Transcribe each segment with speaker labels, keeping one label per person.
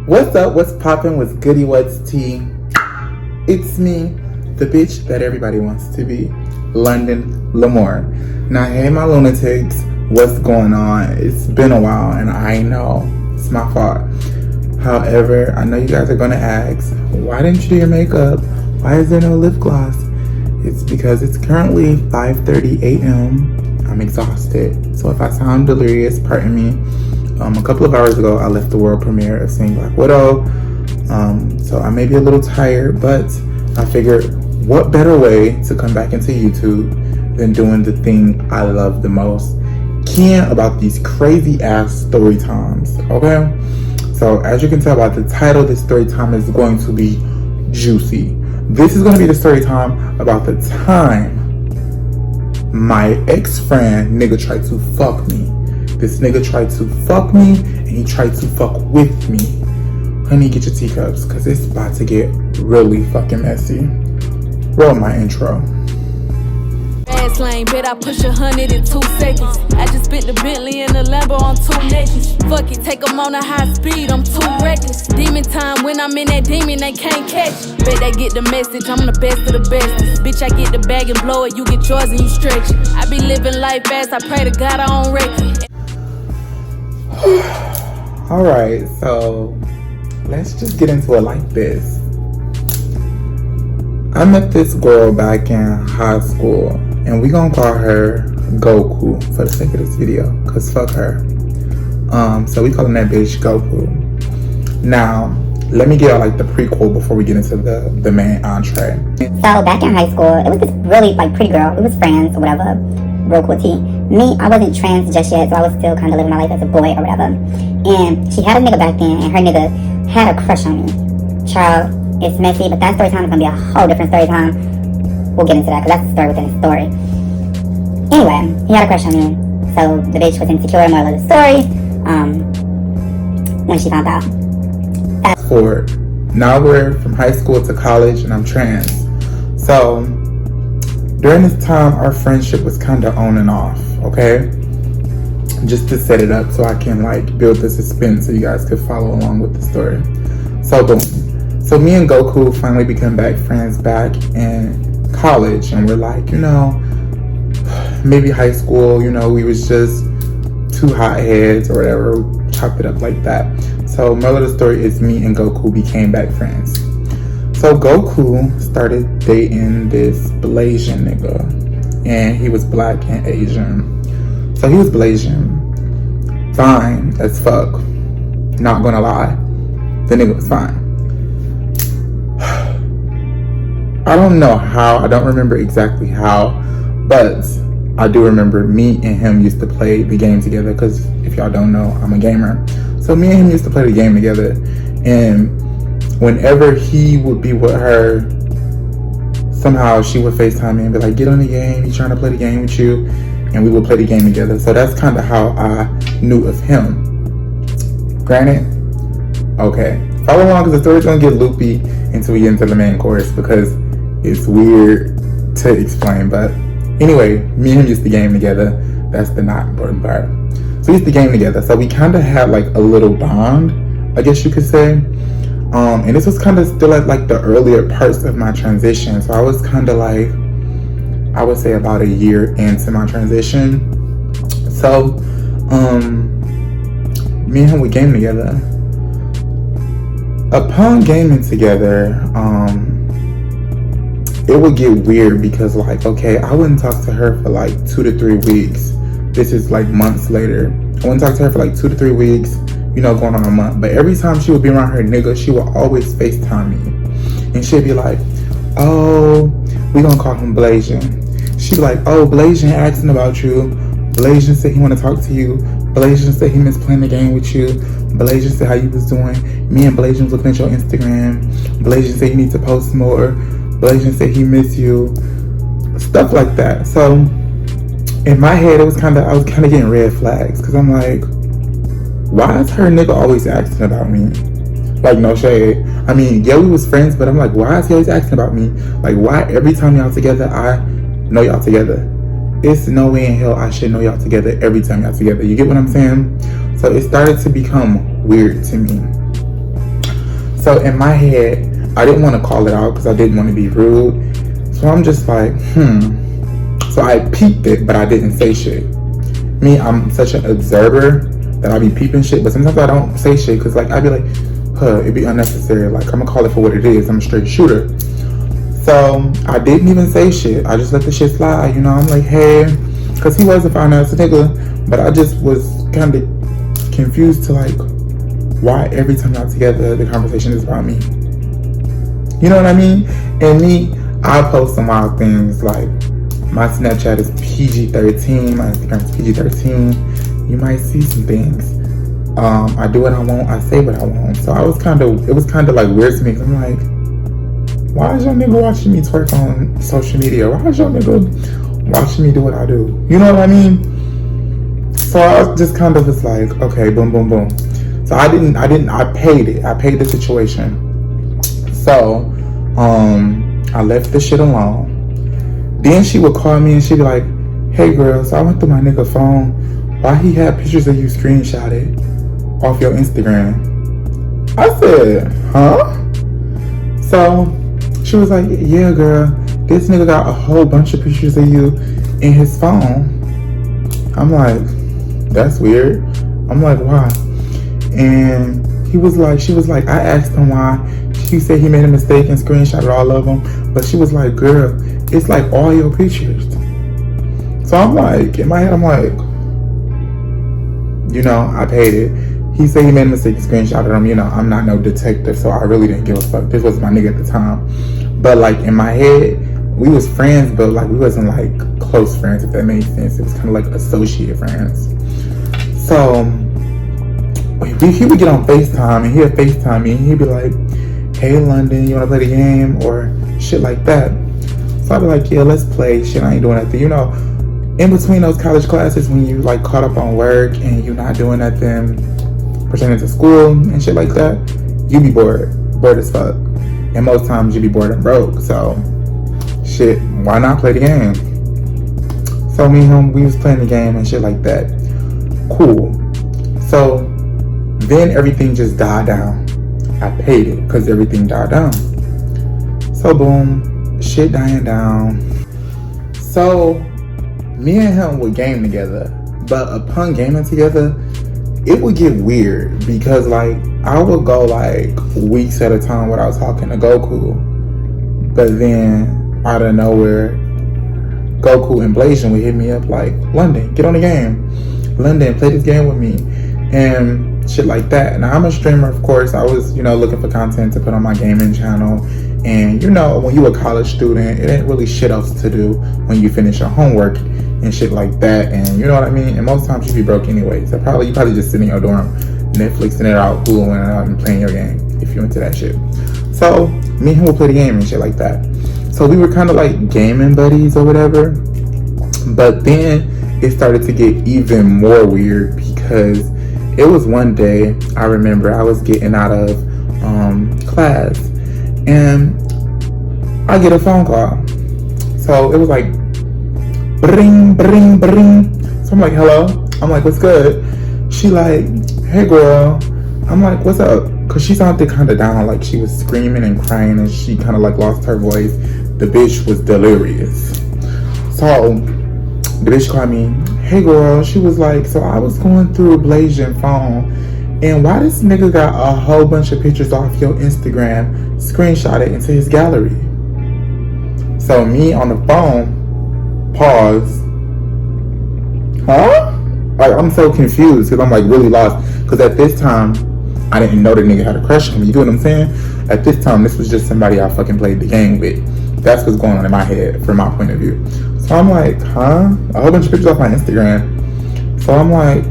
Speaker 1: What's up? What's poppin'? What's goody? What's tea? It's me, the bitch that everybody wants to be, London Lamour. Now, hey, my Lunatics, what's going on? It's been a while, and I know it's my fault. However, I know you guys are gonna ask, why didn't you do your makeup? Why is there no lip gloss? It's because it's currently 5:30 a.m. I'm exhausted, so if I sound delirious, pardon me. A couple of hours ago, I left the world premiere of seeing Black Widow, so I may be a little tired, but I figured what better way to come back into YouTube than doing the thing I love the most, keying about these crazy ass story times, okay? So as you can tell by the title, this story time is going to be juicy. This is going to be the story time about the time my ex-friend nigga tried to fuck me. This nigga tried to fuck me, and he tried to fuck with me. Honey, get your teacups, because it's about to get really fucking messy. Roll my intro.
Speaker 2: Fast lane, bet I push 100 in 2 seconds. I just spit the Bentley and the Lambo on 2 necklaces. Fuck it, take them on a high speed, I'm too reckless. Demon time, when I'm in that demon, they can't catch. Bet they get the message, I'm the best of the bestest. Bitch, I get the bag and blow it, you get yours and you stretch it. I be living life fast, I pray to God I don't wreck it.
Speaker 1: Alright, so let's just get into it like this. I met this girl back in high school, and we gonna call her Goku for the sake of this video, cause fuck her. So we calling that bitch Goku. Now, let me get out like the prequel before we get into the main entree.
Speaker 3: So back in high school, it was this really pretty girl. It was friends or whatever. Real cool tea. Me, I wasn't trans just yet, so I was still kind of living my life as a boy or whatever. And she had a nigga back then, and her nigga had a crush on me. Child, it's messy, but that story time is gonna be a whole different story time. We'll get into that, because that's a story within a story. Anyway, he had a crush on me, so the bitch was insecure, more of the story, when she found out.
Speaker 1: Fast forward. Now we're from high school to college, and I'm trans. So during this time, our friendship was kind of on and off, okay? Just to set it up so I can build the suspense so you guys could follow along with the story. So boom. So me and Goku finally became friends back in college, and we're maybe high school, we was just two hotheads or whatever, we chopped it up like that. So moral of the story is me and Goku became friends. So Goku started dating this Blasian nigga, and he was black and Asian. So he was Blasian, fine as fuck, not gonna lie, the nigga was fine. I don't know how, I don't remember exactly how, but I do remember me and him used to play the game together, because if y'all don't know, I'm a gamer. So me and him used to play the game together, and whenever he would be with her, somehow she would FaceTime me and be like, get on the game, he's trying to play the game with you, and we would play the game together. So that's kind of how I knew of him. Granted, okay, follow along, because the story's gonna get loopy until we get into the main course, because it's weird to explain. But anyway, me and him used to game together. That's the not important part. So we used to game together, so we kind of had a little bond, I guess you could say. And this was kind of still at the earlier parts of my transition. So I was kind of I would say about a year into my transition. So me and him would game together. Upon gaming together, it would get weird because okay, I wouldn't talk to her for 2 to 3 weeks. This is months later. I wouldn't talk to her for 2 to 3 weeks, going on a month. But every time she would be around her nigga, she would always FaceTime me. And she'd be like, oh, we gonna call him Blasian. She'd be like, oh, Blasian asking about you. Blasian said he wanna talk to you. Blasian said he missed playing the game with you. Blasian said how you was doing. Me and Blasian was looking at your Instagram. Blasian said you need to post more. Blasian said he missed you. Stuff like that. So in my head, I was kind of getting red flags, because I'm like, why is her nigga always asking about me? No shade. I mean, yeah, we was friends, but I'm like, why is he always asking about me? Why every time y'all together, I know y'all together? It's no way in hell I should know y'all together every time y'all together. You get what I'm saying? So it started to become weird to me. So in my head, I didn't want to call it out because I didn't want to be rude. So I'm just like, So I peeped it, but I didn't say shit. Me, I'm such an observer that I be peeping shit, but sometimes I don't say shit because like I be like, it'd be unnecessary. Like I'm gonna call it for what it is. I'm a straight shooter. So I didn't even say shit. I just let the shit slide. You know, I'm like, hey, because he was a fine ass nigga, but I just was kind of confused to like, why every time y'all together the conversation is about me? You know what I mean? And me, I post some wild things like my Snapchat is PG-13, my Instagram is PG-13. You might see some things. I do what I want, I say what I want. So it was kind of like weird to me because I'm like, why is your nigga watching me twerk on social media? Why is your nigga watching me do what I do? You know what I mean? So I just kind of was like, okay, boom, boom, boom. So I paid it. I paid the situation. So, I left the shit alone. Then she would call me and she'd be like, hey girl, so I went through my nigga phone. Why he had pictures of you screenshotted off your Instagram? I said, huh? So she was like, yeah girl, this nigga got a whole bunch of pictures of you in his phone. I'm like, that's weird. I'm like, why? And she was like, I asked him why. She said he made a mistake and screenshotted all of them. But she was like, girl, it's like all your pictures. So I'm like, in my head, I'm like, you know, I paid it. He said he made a mistake and screenshotted them. You know, I'm not no detective, so I really didn't give a fuck. This was my nigga at the time. But like in my head, we was friends, but like we wasn't like close friends, if that made sense. It was kind of like associate friends. So he would get on FaceTime and he'd FaceTime me and he'd be like, hey London, you wanna play the game? Or shit like that. So I'd be like, yeah, let's play. Shit, I ain't doing nothing. You know, in between those college classes when you like caught up on work and you're not doing nothing pertaining to school and shit like that, you be bored as fuck. And most times you be bored and broke. So shit, why not play the game? So me and him, we was playing the game and shit like that. Cool. So then everything just died down. I paid it because everything died down. So boom, shit dying down. So me and him would game together, but upon gaming together, it would get weird because like I would go like weeks at a time without talking to Goku, but then out of nowhere, Goku and Blasian would hit me up like, London, get on the game. London, play this game with me. And shit like that. Now I'm a streamer, of course. I was, you know, looking for content to put on my gaming channel. And you know, when you a college student, it ain't really shit else to do when you finish your homework and shit like that. And you know what I mean? And most times you be broke anyway. So you probably just sit in your dorm, Netflixing it out, Huluing it out, and playing your game if you're into that shit. So me and him will play the game and shit like that. So we were kind of like gaming buddies or whatever. But then it started to get even more weird because it was one day, I remember I was getting out of class and I get a phone call. So it was like, bring, bring, bring. So I'm like, hello? I'm like, what's good? She like, hey girl. I'm like, what's up? Cause she sounded kind of down, like she was screaming and crying and she kind of like lost her voice. The bitch was delirious. So the bitch called me, hey girl. She was like, so I was going through Blasian phone and why this nigga got a whole bunch of pictures off your Instagram screenshotted into his gallery. So me on the phone, pause. Huh? Like I'm so confused because I'm like really lost. Because at this time, I didn't know the nigga had a crush on me. You get what I'm saying? At this time, this was just somebody I fucking played the game with. That's what's going on in my head from my point of view. So I'm like, huh? A whole bunch of pictures off my Instagram. So I'm like,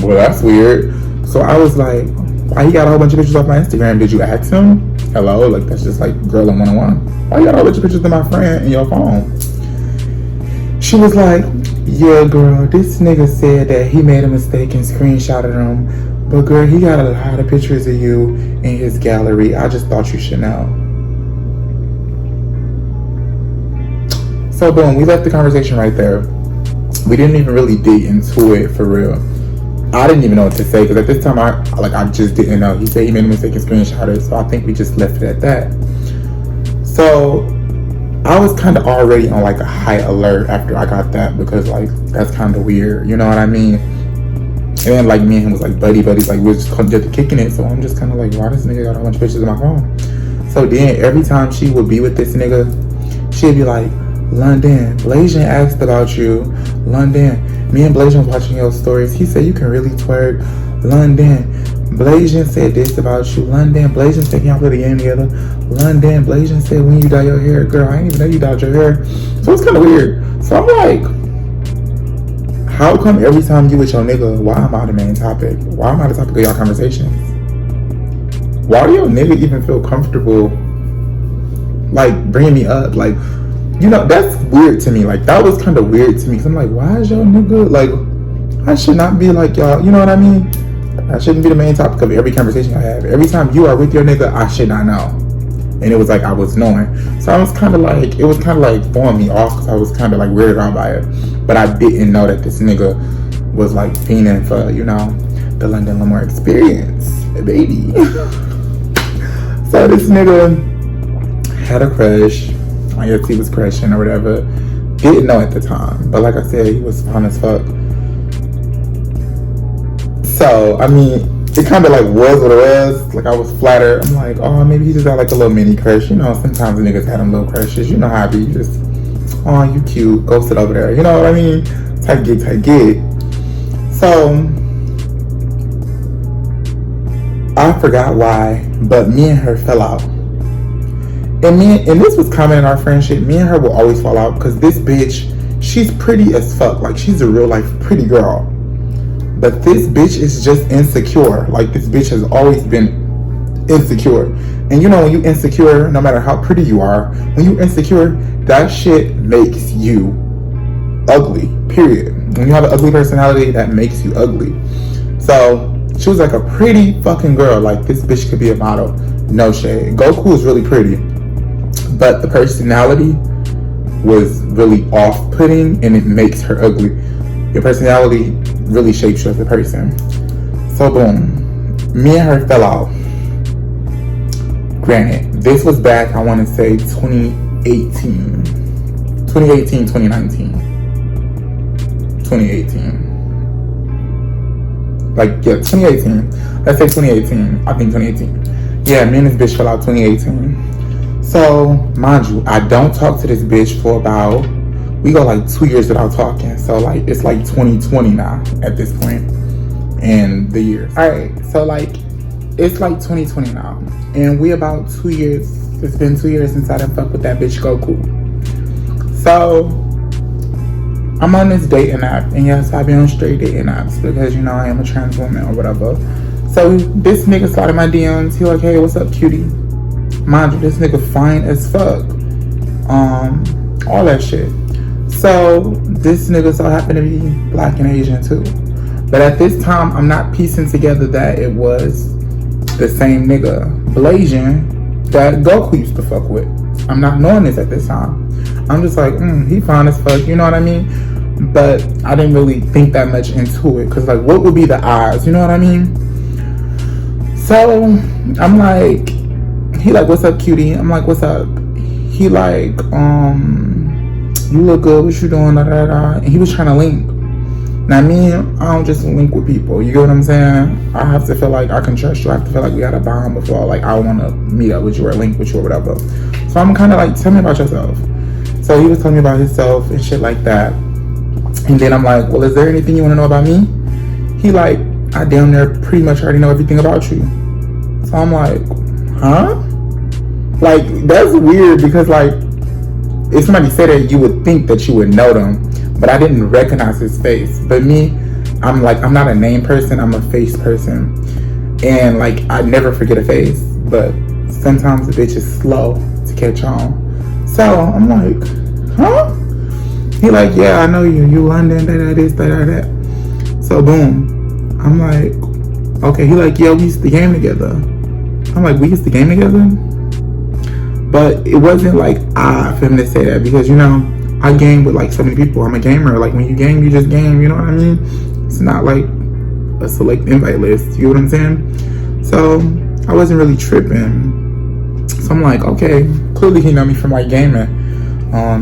Speaker 1: well, that's weird. So I was like, why you got a whole bunch of pictures off my Instagram? Did you ask him? Hello? Like, that's just like girl in 101. Why you got a whole bunch of pictures of my friend in your phone? She was like, yeah, girl, this nigga said that he made a mistake and screenshotted them. But girl, he got a lot of pictures of you in his gallery. I just thought you should know. So boom, we left the conversation right there. We didn't even really dig into it for real. I didn't even know what to say because at this time I just didn't know. He said he made a mistake and screenshot it, so I think we just left it at that. So I was kind of already on like a high alert after I got that because like that's kind of weird, you know what I mean? And then like me and him was like buddies, like we was just kicking it. So I'm just kind of like, why this nigga got a bunch of pictures of my phone? So then every time she would be with this nigga, she'd be like, London, Blasian asked about you. London, me and Blasian was watching your stories. He said you can really twerk. London, Blasian said this about you. London, Blasian said y'all play the game together. London, Blasian said when you dye your hair, girl, I didn't even know you dyed your hair. So it's kind of weird. So I'm like, how come every time you with your nigga, why am I the main topic? Why am I the topic of y'all conversations? Why do your nigga even feel comfortable like bringing me up? Like, you know, that's weird to me. Like, that was kind of weird to me. Cause I'm like, why is your nigga, like, I should not be like y'all, you know what I mean? I shouldn't be the main topic of every conversation I have. Every time you are with your nigga, I should not know. And it was like, I was knowing. So I was kind of like, it was kind of like throwing me off because I was kind of like weirded out by it. But I didn't know that this nigga was like fiending for, you know, the London Lamour experience, baby. So this nigga had a crush. I guess he was crushing or whatever. Didn't know at the time. But like I said, he was fun as fuck. So, I mean, it kind of like was what it was. Like, I was flattered. I'm like, oh, maybe he just had like a little mini crush. You know, sometimes niggas had them little crushes. You know how I be. Just, oh, you cute. Go sit over there. You know what I mean? Type gig. So, I forgot why, but me and her fell out. And this was common in our friendship. Me and her will always fall out because this bitch, she's pretty as fuck. Like, she's a real life pretty girl. But this bitch is just insecure. Like, this bitch has always been insecure. And you know, when you insecure, no matter how pretty you are, when you insecure, that shit makes you ugly, period. When you have an ugly personality, that makes you ugly. So, she was like a pretty fucking girl. Like, this bitch could be a model. No shade. Goku is really pretty. But the personality was really off-putting and it makes her ugly. Your personality really shapes you as a person. So boom, me and her fell out. Granted, this was back, I want to say 2018, 2019. Like, yeah, 2018. Let's say 2018. I think 2018. Yeah, me and this bitch fell out 2018. So, mind you, I don't talk to this bitch for about, we go like 2 years without talking. So like, it's like 2020 now at this point in the years. Alright, so like, it's like 2020 now. And we about 2 years, it's been 2 years since I done fucked with that bitch Goku. So, I'm on this dating app. And yes, I be on straight dating apps because, you know, I am a trans woman or whatever. So, this nigga slid in my DMs. He like, hey, what's up, cutie? Mind you, this nigga fine as fuck. All that shit. So, this nigga so happened to be black and Asian too. But at this time, I'm not piecing together that it was the same nigga, Blasian, that Goku used to fuck with. I'm not knowing this at this time. I'm just like, he fine as fuck, you know what I mean? But I didn't really think that much into it. Cause like, what would be the odds, you know what I mean? So, I'm like, he like, what's up, cutie? I'm like, what's up? He like, you look good, what you doing, da da da. And he was trying to link. Now me, I don't just link with people, you get what I'm saying? I have to feel like I can trust you. I have to feel like we got a bond before like I want to meet up with you or link with you or whatever. So I'm kind of like, tell me about yourself. So he was telling me about himself and shit like that. And then I'm like, well, is there anything you want to know about me? He like, I damn near pretty much already know everything about you. So I'm like, huh? Like, that's weird because like, if somebody said it, you would think that you would know them, but I didn't recognize his face. But me, I'm like, I'm not a name person, I'm a face person. And like, I never forget a face, but sometimes the bitch is slow to catch on. So I'm like, huh? He like, yeah, I know you London, this, that. So boom, I'm like, okay. He like, yeah, we used to game together. I'm like, we used to game together? But it wasn't like odd for him to say that because, you know, I game with like so many people. I'm a gamer. Like when you game, you just game. You know what I mean? It's not like a select invite list. You know what I'm saying? So I wasn't really tripping. So I'm like, okay, clearly he know me from like gaming.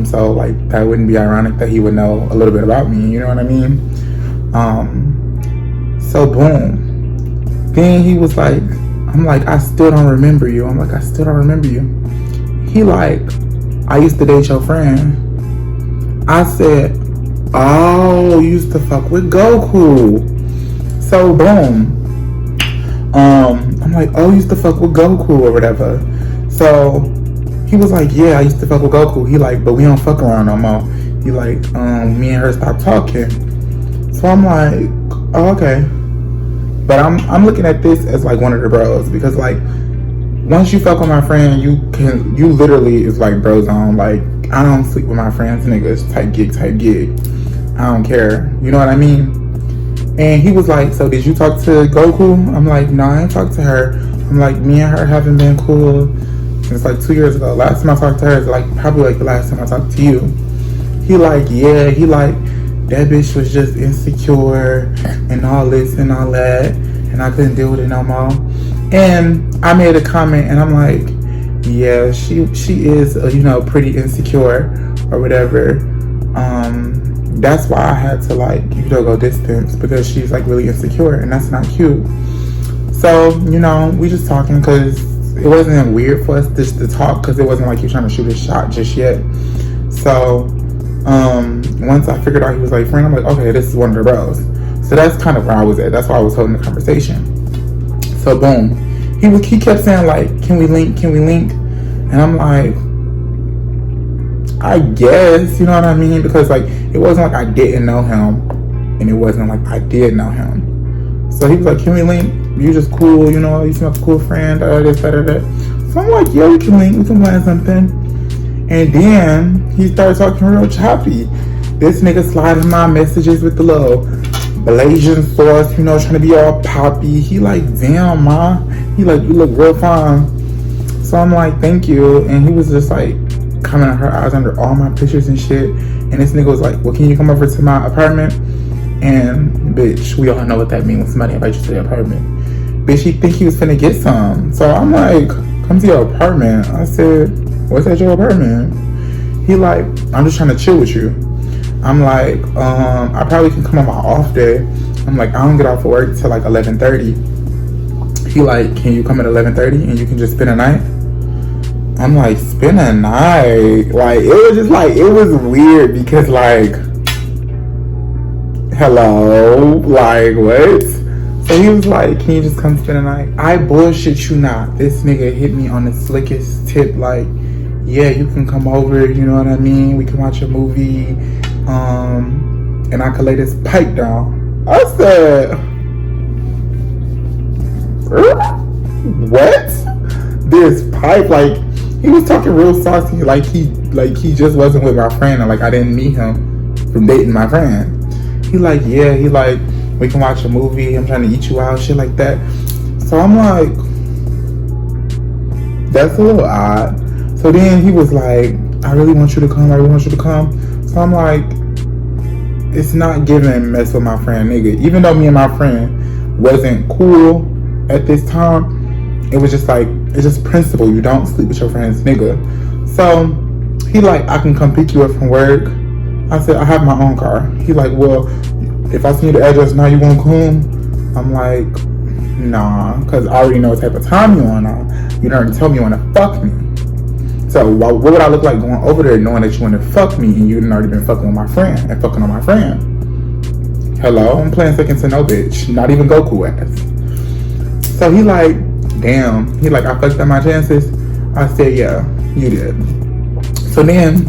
Speaker 1: So like that wouldn't be ironic that he would know a little bit about me. You know what I mean? So boom. Then he was like, I'm like, I still don't remember you. I'm like, I still don't remember you. He like, I used to date your friend. I said, oh, you used to fuck with Goku. So boom. I'm like, oh, you used to fuck with Goku or whatever. So he was like, yeah, I used to fuck with Goku. He like, but we don't fuck around no more. He like, me and her stopped talking. So I'm like, oh, okay. But I'm looking at this as like one of the bros, because like once you fuck with my friend, you literally is like bro zone. Like I don't sleep with my friends, niggas, type gig. I don't care. You know what I mean? And he was like, so did you talk to Goku? I'm like, no, I ain't talked to her. I'm like, me and her haven't been cool since like 2 years ago. Last time I talked to her is like probably like the last time I talked to you. He like, yeah, he like, that bitch was just insecure and all this and all that, and I couldn't deal with it no more. And I made a comment, and I'm like, yeah, she is, pretty insecure or whatever. That's why I had to like, go distance, because she's like really insecure, and that's not cute. So, we just talking because it wasn't weird for us just to talk, because it wasn't like he trying to shoot a shot just yet. So, once I figured out he was like friend, I'm like, okay, this is one of the bros. So that's kind of where I was at. That's why I was holding the conversation. So boom, he kept saying like, can we link? And I'm like, I guess, you know what I mean? Because like, it wasn't like I didn't know him, and it wasn't like I did know him. So he was like, can we link? You just cool, you seem like a cool friend, this, that. So I'm like, yeah, we can link, we can plan something. And then he started talking real choppy. This nigga sliding my messages with the little Blasian sauce, trying to be all poppy. He like, damn, ma. He like, you look real fine. So I'm like, thank you. And he was just like, coming at her eyes under all my pictures and shit. And this nigga was like, well, can you come over to my apartment? And bitch, we all know what that means when somebody invites you to the apartment. Bitch, he think he was finna get some. So I'm like, come to your apartment. I said, what's at your apartment? He like, I'm just trying to chill with you. I'm like, I probably can come on my off day. I'm like, I don't get off of work till like 11:30. He like, can you come at 11:30 and you can just spend a night? I'm like, spend a night? Like, it was just like, it was weird because like, hello? Like, what? So he was like, can you just come spend a night? I bullshit you not. This nigga hit me on the slickest tip, like, yeah, you can come over, you know what I mean? We can watch a movie, and I can lay this pipe down. I said, what? This pipe? Like, he was talking real saucy, like he just wasn't with my friend, and like I didn't meet him from dating my friend. He like, yeah, he like, we can watch a movie, I'm trying to eat you out, shit like that. So I'm like, that's a little odd. So then he was like, I really want you to come. So I'm like, it's not giving mess with my friend, nigga. Even though me and my friend wasn't cool at this time, it was just like, it's just principle. You don't sleep with your friends, nigga. So he like, I can come pick you up from work. I said, I have my own car. He like, well, if I send you the address now, you won't come? I'm like, nah, because I already know what type of time you on now. You done already told me you want to fuck me. So what would I look like going over there knowing that you want to fuck me and you done already been fucking with my friend and fucking on my friend? Hello, I'm playing second to no bitch. Not even Goku ass. So he like, damn. He like, I fucked up my chances? I said, yeah, you did. So then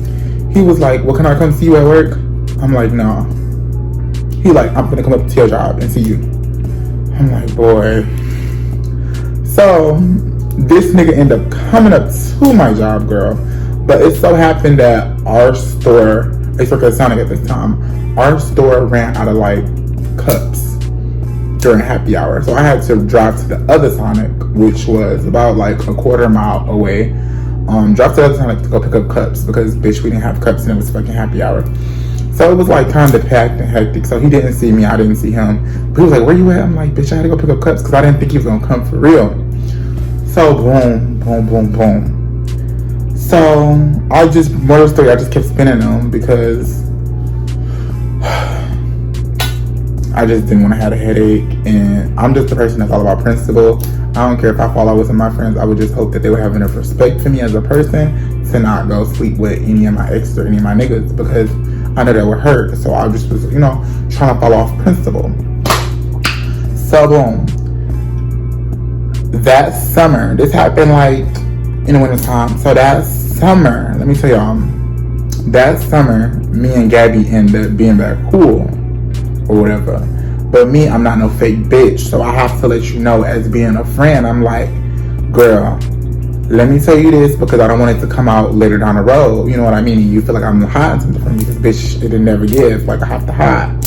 Speaker 1: he was like, well, can I come see you at work? I'm like, no. He like, I'm gonna come up to your job and see you. I'm like, boy. So this nigga ended up coming up to my job, girl. But it so happened that our store, I used to work at Sonic at this time, our store ran out of like cups during happy hour. So I had to drive to the other Sonic, which was about like a quarter mile away. Drive to the other Sonic to go pick up cups because bitch, we didn't have cups and it was fucking happy hour. So it was like kind of packed and hectic. So he didn't see me, I didn't see him. But he was like, where you at? I'm like, bitch, I had to go pick up cups because I didn't think he was gonna come for real. So boom, boom, boom, boom. So I just, moral story, I just kept spinning them because I just didn't want to have a headache. And I'm just a person that's all about principle. I don't care if I fall out with some of my friends. I would just hope that they would have enough respect for me as a person to not go sleep with any of my exes or any of my niggas, because I know that would hurt. So I just was, you know, trying to follow off principle. So boom. That summer, this happened like in the winter time. So that summer, let me tell y'all, that summer, me and Gabby ended up being back cool or whatever. But me, I'm not no fake bitch. So I have to let you know, as being a friend, I'm like, girl, let me tell you this because I don't want it to come out later down the road. You know what I mean? You feel like I'm hiding something from you because bitch, it never gives. Like I have to hide.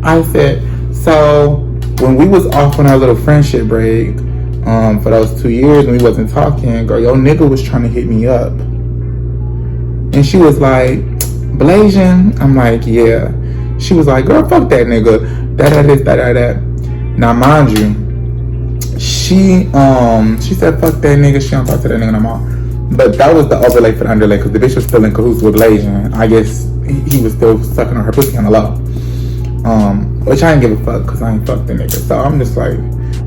Speaker 1: I said, so when we was off on our little friendship break, for those 2 years when we wasn't talking, girl, your nigga was trying to hit me up. And she was like, Blasian? I'm like, yeah. She was like, girl, fuck that nigga. That. Now, mind you, she said, fuck that nigga. She don't talk to that nigga no more. But that was the overlay for the underlay, because the bitch was still in cahoots with Blasian. I guess he was still sucking on her pussy on the low. Which I ain't give a fuck, because I ain't fucked the nigga. So I'm just like,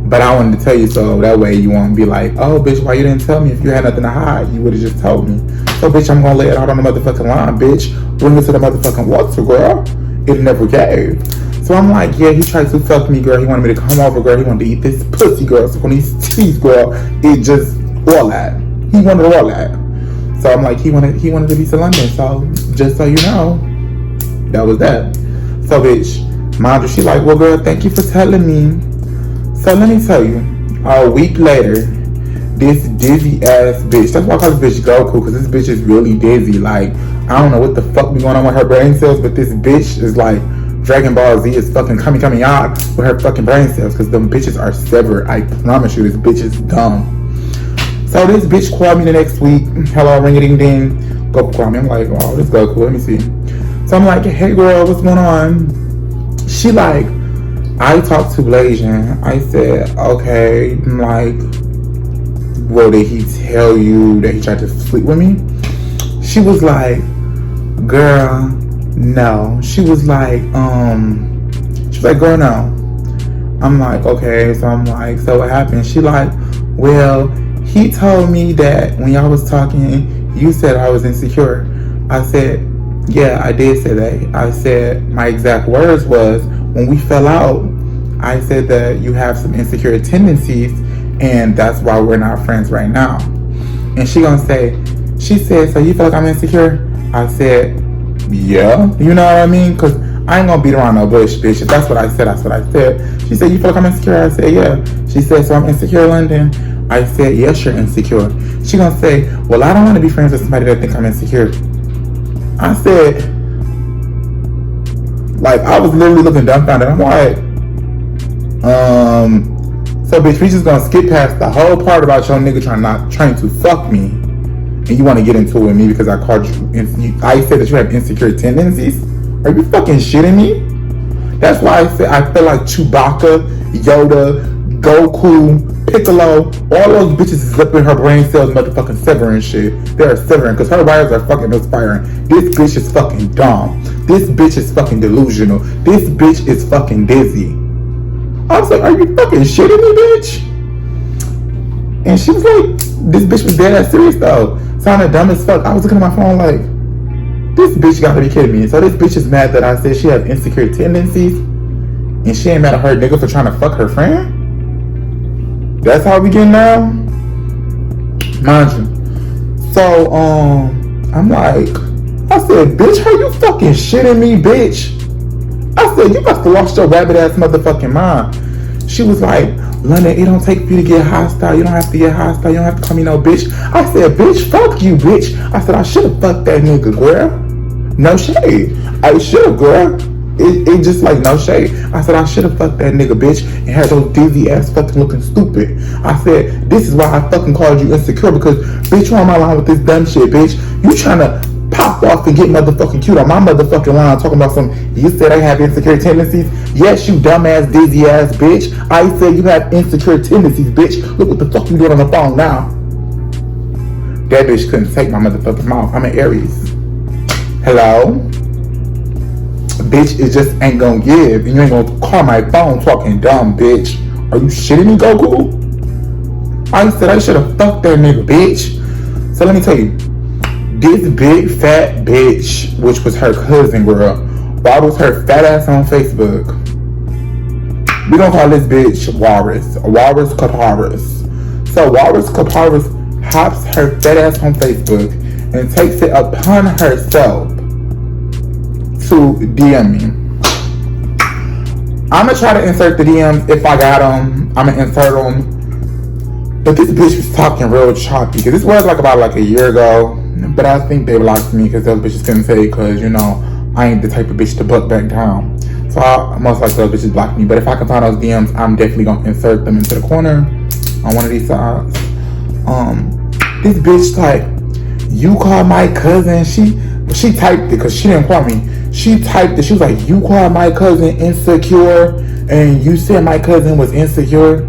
Speaker 1: but I wanted to tell you so that way you won't be like, oh, bitch, why you didn't tell me? If you had nothing to hide, you would have just told me. So, bitch, I'm going to lay it out on the motherfucking line, bitch. Bring it to the motherfucking water, girl. It never gave. So I'm like, yeah, he tried to fuck me, girl. He wanted me to come over, girl. He wanted to eat this pussy, girl. So when these teeth, girl, it just, all that. He wanted all that. So I'm like, he wanted to be to London. So just so you know, that was that. So, bitch, mind you, she like, well, girl, thank you for telling me. So let me tell you, a week later, this dizzy ass bitch, that's why I call this bitch Goku, because this bitch is really dizzy. Like, I don't know what the fuck be going on with her brain cells, but this bitch is like Dragon Ball Z is fucking coming out with her fucking brain cells, because them bitches are severed. I promise you, this bitch is dumb. So this bitch called me the next week. Hello, ring-a-ding-ding. Goku called me. I'm like, oh, this Goku, let me see. So I'm like, hey girl, what's going on? She like, I talked to Blasian. I said, okay. I'm like, well, did he tell you that he tried to sleep with me? She was like, girl, no. She was like, girl, no. I'm like, okay. So I'm like, so what happened? She like, well, he told me that when y'all was talking, you said I was insecure. I said, yeah, I did say that. I said, my exact words was, when we fell out, I said that you have some insecure tendencies, and that's why we're not friends right now. And she gonna say, she said, so you feel like I'm insecure? I said, yeah. You know what I mean? Because I ain't gonna beat around no bush, bitch. If that's what I said, that's what I said. She said, you feel like I'm insecure? I said, yeah. She said, so I'm insecure, London? I said, yes, you're insecure. She gonna say, well, I don't want to be friends with somebody that thinks I'm insecure. I said, like, I was literally looking dumbfounded. I'm like, so bitch, we just gonna skip past the whole part about your nigga trying to fuck me, and you want to get into it with me because I called you. I said that you have insecure tendencies. Are you fucking shitting me? That's why I said I feel like Chewbacca, Yoda, Goku, Piccolo, all those bitches is up in her brain cells, motherfucking severing shit. They are severing because her wires are fucking misfiring. This bitch is fucking dumb. This bitch is fucking delusional. This bitch is fucking dizzy. I was like, are you fucking shitting me, bitch? And she was like, this bitch was dead ass serious though. Sounded dumb as fuck. I was looking at my phone like, this bitch gotta be kidding me. So this bitch is mad that I said she have insecure tendencies, and she ain't mad at her nigga for trying to fuck her friend? That's how we get now? Mind you. So, I'm like, I said, bitch, how you fucking shitting me, bitch? I said, you must have lost your rabbit ass motherfucking mind. She was like, London, it don't take for you to get hostile. You don't have to get hostile. You don't have to call me no bitch. I said, bitch, fuck you, bitch. I said, I should have fucked that nigga, girl. No shade. I should have, girl. It just like no shade. I said, I should have fucked that nigga, bitch, and had those dizzy ass fucking looking stupid. I said, this is why I fucking called you insecure, because bitch, you on my line with this dumb shit, bitch. You trying to pop pop off and get motherfucking cute on my motherfucking line talking about some, you said I have insecure tendencies. Yes, you dumbass, dizzy ass bitch. I said you have insecure tendencies, bitch. Look what the fuck you did on the phone now. That bitch couldn't take my motherfucking mouth. I'm an Aries. Hello? Bitch, it just ain't gonna give. And you ain't gonna call my phone talking dumb, bitch. Are you shitting me, Goku? I said I should've fucked that nigga, bitch. So let me tell you. This big fat bitch, which was her cousin, girl, bottles her fat ass on Facebook. We gonna call this bitch Walrus. Walrus Caparus. So Walrus Caparus hops her fat ass on Facebook and takes it upon herself to DM me. I'ma try to insert the DMs if I got them. I'ma insert them. But this bitch was talking real choppy because this was about a year ago. But I think they blocked me because those bitches couldn't say because, I ain't the type of bitch to buck back down. So most likely those bitches blocked me. But if I can find those DMs, I'm definitely gonna insert them into the corner on one of these sides. This bitch you called my cousin. She typed it because she didn't call me. She typed it. She was like, you called my cousin insecure and you said my cousin was insecure.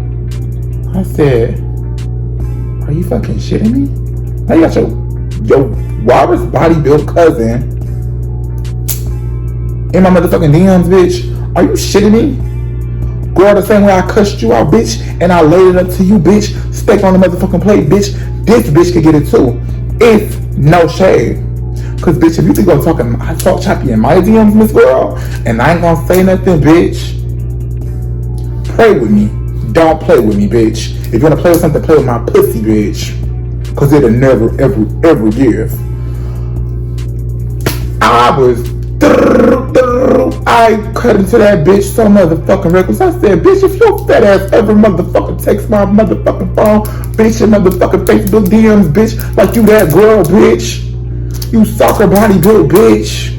Speaker 1: I said, are you fucking shitting me? Now you got your Walrus bodybuilt cousin in my motherfucking DMs, bitch. Are you shitting me? Girl, the same way I cussed you out, bitch, and I laid it up to you, bitch, steak on the motherfucking plate, bitch, this bitch could get it too. It's no shade. Cause bitch, if you think I talk choppy in my DMs, Miss Girl, and I ain't gonna say nothing, bitch, pray with me. Don't play with me, bitch. If you wanna play with something, play with my pussy, bitch. Cause it'll never, ever give. I cut into that bitch so motherfucking reckless. I said, bitch, if your fat ass ever motherfucking text my motherfucking phone, bitch, and motherfucking Facebook DMs, bitch, like you that girl, bitch. You soccer body built, bitch.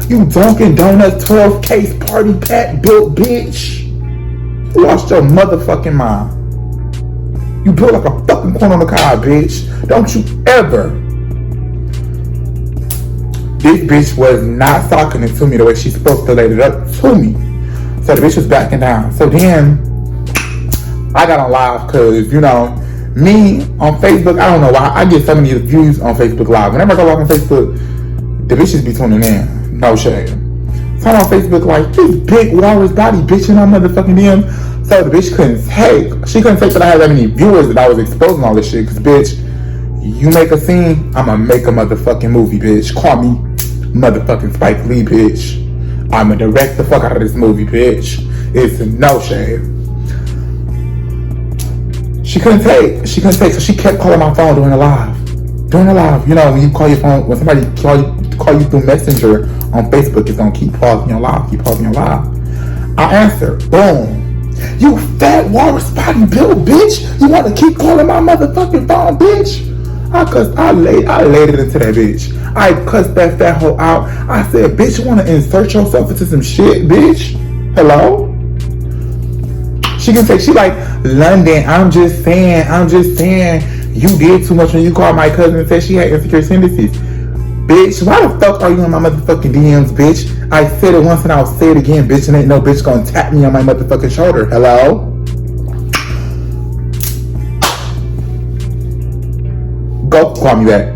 Speaker 1: You Dunkin' Donuts 12 case party pack built, bitch. You lost your motherfucking mind. You built like a fucking corn on the cob, bitch. Don't you ever. This bitch was not talking it to me the way she's supposed to lay it up to me. So the bitch was backing down. So then I got on live because, me on Facebook, I don't know why, I get so many views on Facebook Live. Whenever I go live on Facebook, the bitches be tuning in. No shade. So I'm on Facebook like, this big walrus body bitch in my motherfucking DM. So the bitch she couldn't take that I had that many viewers that I was exposing all this shit. Cause bitch, you make a scene, I'ma make a motherfucking movie, bitch. Call me motherfucking Spike Lee, bitch. I'ma direct the fuck out of this movie, bitch. It's no shade. She couldn't take, so she kept calling my phone during the live. When you call your phone, when somebody call you through Messenger on Facebook, it's gonna keep pausing your live, I answer, boom. You fat walrus body built bitch. You wanna keep calling my motherfucking phone, bitch? I laid it into that bitch. I cussed that fat hoe out. I said, bitch, you wanna insert yourself into some shit, bitch? Hello? She can say, she like, London, I'm just saying, you did too much when you called my cousin and said she had insecure tendencies. Bitch, why the fuck are you in my motherfucking DMs, bitch? I said it once and I'll say it again, bitch, and ain't no bitch gonna tap me on my motherfucking shoulder. Hello? Go call me back.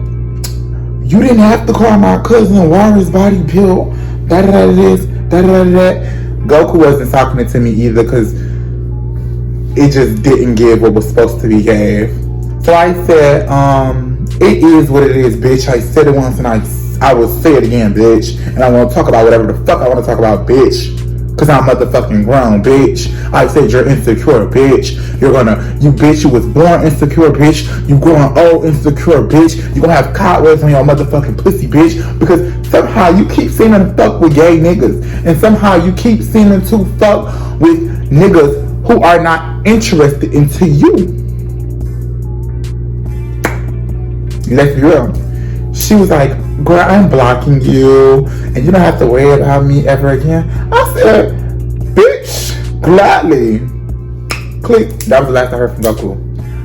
Speaker 1: You didn't have to call my cousin Walrus body built. Da-da-da-this, da-da-da-that. Goku wasn't talking it to me either because it just didn't give what was supposed to be gave. So I said, it is what it is, bitch. I said it once and I will say it again, bitch. And I want to talk about whatever the fuck I want to talk about, bitch. Cause I'm motherfucking grown, bitch. I said you're insecure, bitch. You was born insecure, bitch. You growing old insecure, bitch. You gonna have cobwebs on your motherfucking pussy, bitch. Because somehow you keep seeming to fuck with gay niggas. And somehow you keep seeming to fuck with niggas who are not interested into you. Let's be real. She was like, girl, I'm blocking you and you don't have to worry about me ever again. I said, bitch, gladly. Click. That was the last I heard from Goku.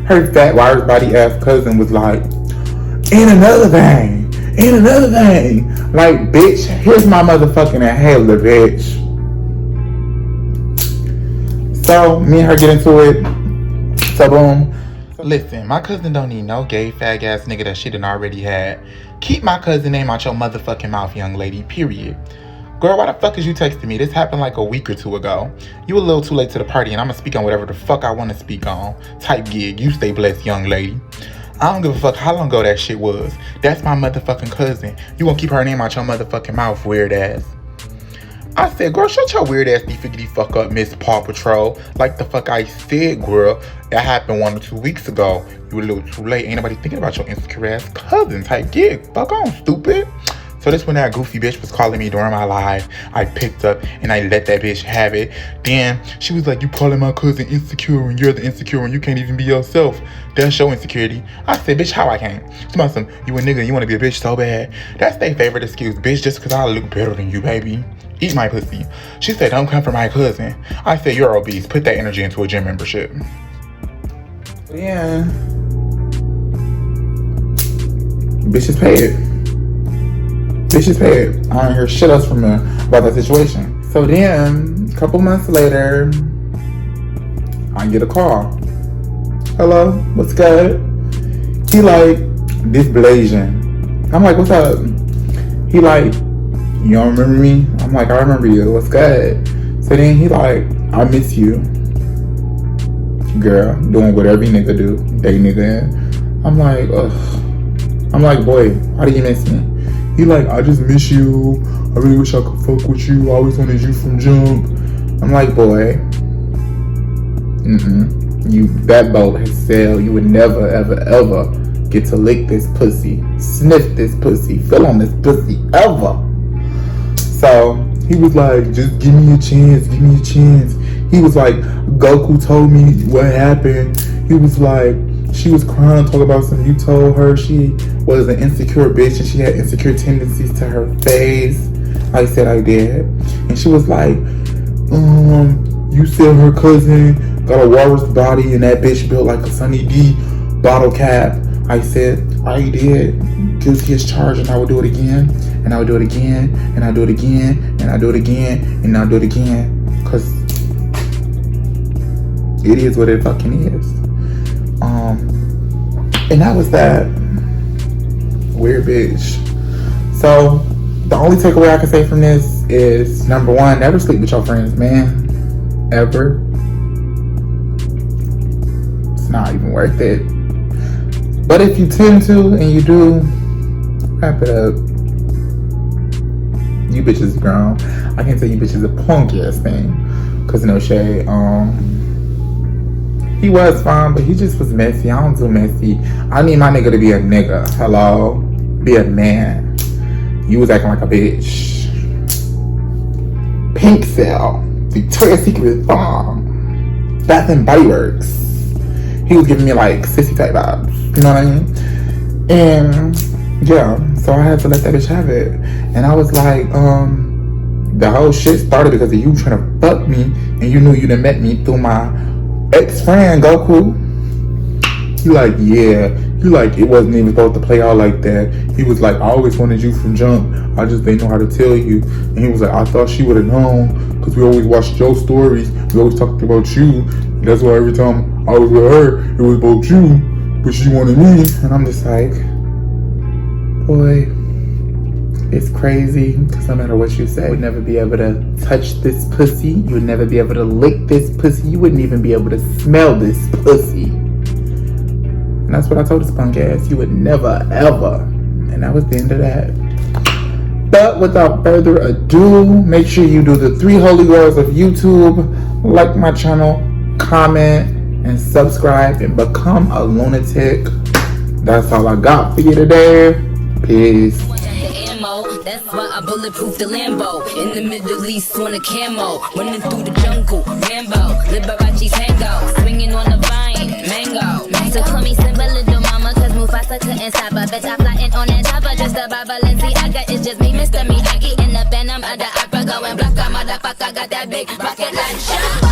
Speaker 1: Her fat, wires body ass cousin was like, and another thing, And another thing, like, bitch, here's my motherfucking inhaler, bitch. So, me and her get into it. So, boom. Listen, my cousin don't need no gay fag ass nigga that she done already had. Keep my cousin name out your motherfucking mouth, young lady, period. Girl, why the fuck is you texting me? This happened like a week or two ago. You a little too late to the party and I'ma speak on whatever the fuck I wanna speak on. Type gig, you stay blessed, young lady. I don't give a fuck how long ago that shit was. That's my motherfucking cousin. You gonna keep her name out your motherfucking mouth, weird ass. I said, girl, shut your weird ass figgity fuck up, Miss Paw Patrol. Like the fuck I said, girl. That happened 1 or 2 weeks ago. You a little too late. Ain't nobody thinking about your insecure ass cousin type gig. Fuck on, stupid. So this when that goofy bitch was calling me during my live, I picked up and I let that bitch have it. Then she was like, you calling my cousin insecure and you're the insecure and you can't even be yourself. That's your insecurity. I said, bitch, how I can't? She must have, you a nigga, you want to be a bitch so bad. That's their favorite excuse, bitch, just because I look better than you, baby. Eat my pussy. She said, don't come for my cousin. I said, you're obese. Put that energy into a gym membership. Yeah. Bitches paid. Bitches paid. I don't hear shit else from her about that situation. So then, a couple months later, I get a call. Hello, what's good? He like, this blazing. I'm like, what's up? He like, you don't remember me? I'm like, I remember you. What's good? So then he like, I miss you. Girl, doing what every nigga do. They nigga. I'm like, ugh. I'm like, boy, why do you miss me? He like, I just miss you. I really wish I could fuck with you. I always wanted you from jump. I'm like, boy. You, that boat has sailed. You would never, ever, ever get to lick this pussy. Sniff this pussy. Feel on this pussy. Ever. So, he was like, just give me a chance. Give me a chance. He was like, Goku told me what happened. He was like, she was crying, talking about something you told her she was an insecure bitch and she had insecure tendencies to her face. I said I did. And she was like, you said her cousin got a walrus body and that bitch built like a Sunny D bottle cap. I said, I did. Guilty as charged, and I would do it again. And I would do it again. And I do it again. And I do it again. And I do it again. Cause it is what it fucking is. And that was that weird bitch. So the only takeaway I can say from this is, number one, never sleep with your friends, man. Ever. It's not even worth it. But if you tend to and you do, wrap it up. You bitches grown. I can't tell you bitches a punk ass thing. Cause no shade. He was fine, but he just was messy. I don't do messy. I need my nigga to be a nigga. Hello? Be a man. You was acting like a bitch. Pink Cell. Victoria's Secret Farm. Bath and Body Works. He was giving me like sissy type vibes. You know what I mean? And yeah, so I had to let that bitch have it. And I was like, the whole shit started because of you trying to fuck me, and you knew you done met me through my ex-friend Goku. He like, yeah. He like, it wasn't even supposed to play out like that. He was like, I always wanted you from jump. I just didn't know how to tell you. And he was like, I thought she would have known, because we always watched your stories. We always talked about you. That's why every time I was with her, it was about you, but she wanted me. And I'm just like, boy, it's crazy, because no matter what you say, you would never be able to touch this pussy. You would never be able to lick this pussy. You wouldn't even be able to smell this pussy. And that's what I told this punk ass. You would never, ever. And that was the end of that. But without further ado, make sure you do the 3 holy words of YouTube. Like my channel, comment, and subscribe, and become a lunatic. That's all I got for you today. Peace.
Speaker 2: That's why I bulletproof the Lambo. In the Middle East on a camo. Running through the jungle, Rambo. Liberace tango. Swinging on the vine, mango. So call me Simba, little mama, cause Mufasa couldn't stop her. Bitch, I'm flying on that chopper. Just about Balenciaga. It's just me, Mr. Miyagi. In the Phantom of the Opera. Going black, motherfucker. Got that big rocket launcher.